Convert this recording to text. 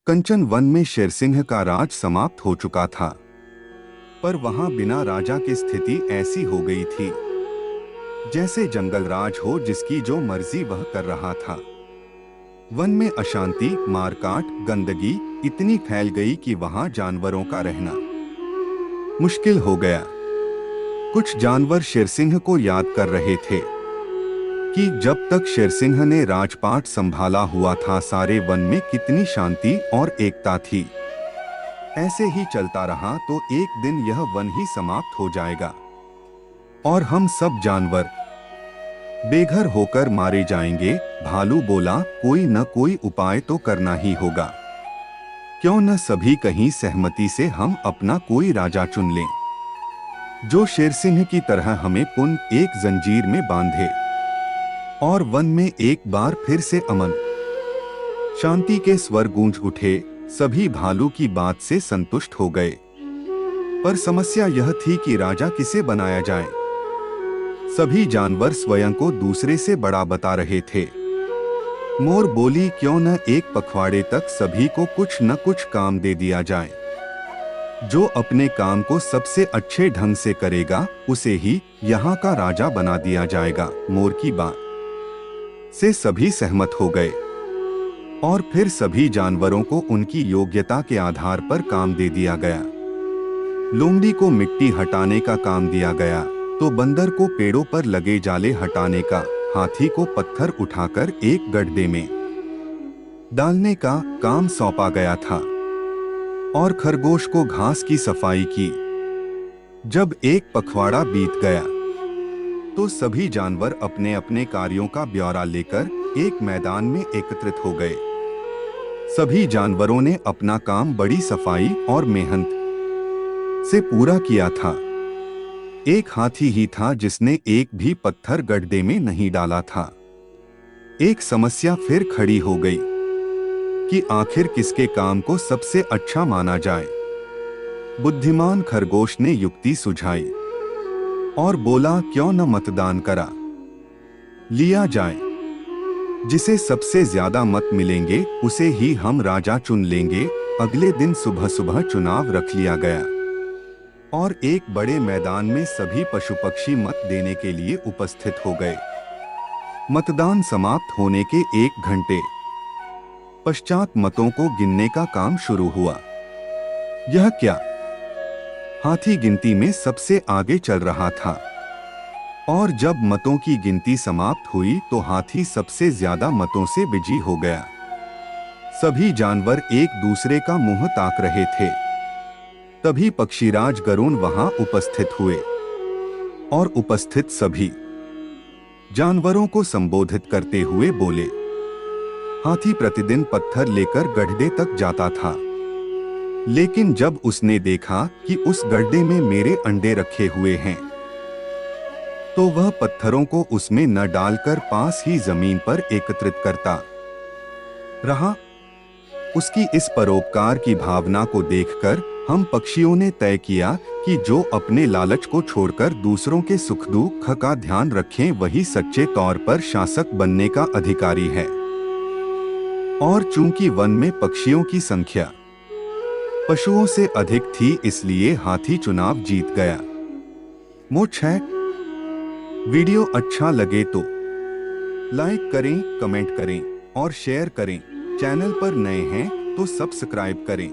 कंचन one में शेरसिंह का राज समाप्त हो चुका था, पर वहां बिना राजा की स्थिति ऐसी हो गई थी जैसे जंगल राज हो जिसकी जो मर्जी वह कर रहा था। वन में अशांति, मारकाट, गंदगी इतनी फैल गई कि वहां जानवरों का रहना मुश्किल हो गया। कुछ जानवर शेरसिंह को याद कर रहे थे कि जब तक शेरसिंह ने राजपाट संभाला हुआ था सारे वन में कितनी शांति और एकता थी। ऐसे ही चलता रहा तो एक दिन यह वन ही समाप्त हो जाएगा और हम सब जानवर बेघर होकर मारे जाएंगे। भालू बोला, कोई न कोई उपाय तो करना ही होगा। क्यों न सभी कहीं सहमति से हम अपना कोई राजा चुन लें जो शेरसिंह की तरह हमें पुनः एक जंजीर में बांधे और वन में एक बार फिर से अमन शांति के स्वर गूंज उठे। सभी भालू की बात से संतुष्ट हो गए, पर समस्या यह थी कि राजा किसे बनाया जाए। सभी जानवर स्वयं को दूसरे से बड़ा बता रहे थे। मोर बोली, क्यों न एक पखवाड़े तक सभी को कुछ न कुछ काम दे दिया जाए। जो अपने काम को सबसे अच्छे ढंग से करेगा उसे ही यहाँ का राजा बना दिया जाएगा। मोर की बात से सभी सहमत हो गए और फिर सभी जानवरों को उनकी योग्यता के आधार पर काम दे दिया गया। लोमड़ी को मिट्टी हटाने का काम दिया गया, तो बंदर को पेड़ों पर लगे जाले हटाने का, हाथी को पत्थर उठाकर एक गड्ढे में डालने का काम सौंपा गया था और खरगोश को घास की सफाई की। जब एक पखवाड़ा बीत गया तो सभी जानवर अपने अपने कार्यों का ब्यौरा लेकर एक मैदान में एकत्रित हो गए। सभी जानवरों ने अपना काम बड़ी सफाई और मेहनत से पूरा किया था। एक हाथी ही था जिसने एक भी पत्थर गड्ढे में नहीं डाला था। एक समस्या फिर खड़ी हो गई कि आखिर किसके काम को सबसे अच्छा माना जाए। बुद्धिमान खरगोश ने युक्ति सुझाई और बोला, क्यों न मतदान करा लिया जाए। जिसे सबसे ज्यादा मत मिलेंगे उसे ही हम राजा चुन लेंगे। अगले दिन सुबह सुबह चुनाव रख लिया गया और एक बड़े मैदान में सभी पशु पक्षी मत देने के लिए उपस्थित हो गए। मतदान समाप्त होने के 1 घंटे पश्चात मतों को गिनने का काम शुरू हुआ। यह क्या? हाथी गिनती में सबसे आगे चल रहा था और जब मतों की गिनती समाप्त हुई तो हाथी सबसे ज्यादा मतों से विजयी हो गया। सभी जानवर एक दूसरे का मुंह ताक रहे थे। तभी पक्षीराज गरुण वहां उपस्थित हुए और उपस्थित सभी जानवरों को संबोधित करते हुए बोले, हाथी प्रतिदिन पत्थर लेकर गड्ढे तक जाता था, लेकिन जब उसने देखा कि उस गड्ढे में मेरे अंडे रखे हुए हैं तो वह पत्थरों को उसमें न डालकर पास ही जमीन पर एकत्रित करता रहा। उसकी इस परोपकार की भावना को देखकर हम पक्षियों ने तय किया कि जो अपने लालच को छोड़कर दूसरों के सुख दुख का ध्यान रखें वही सच्चे तौर पर शासक बनने का अधिकारी है। और चूंकि वन में पक्षियों की संख्या पशुओं से अधिक थी इसलिए हाथी चुनाव जीत गया। मोक्ष है। वीडियो अच्छा लगे तो लाइक करें, कमेंट करें और शेयर करें। चैनल पर नए हैं तो सब्सक्राइब करें।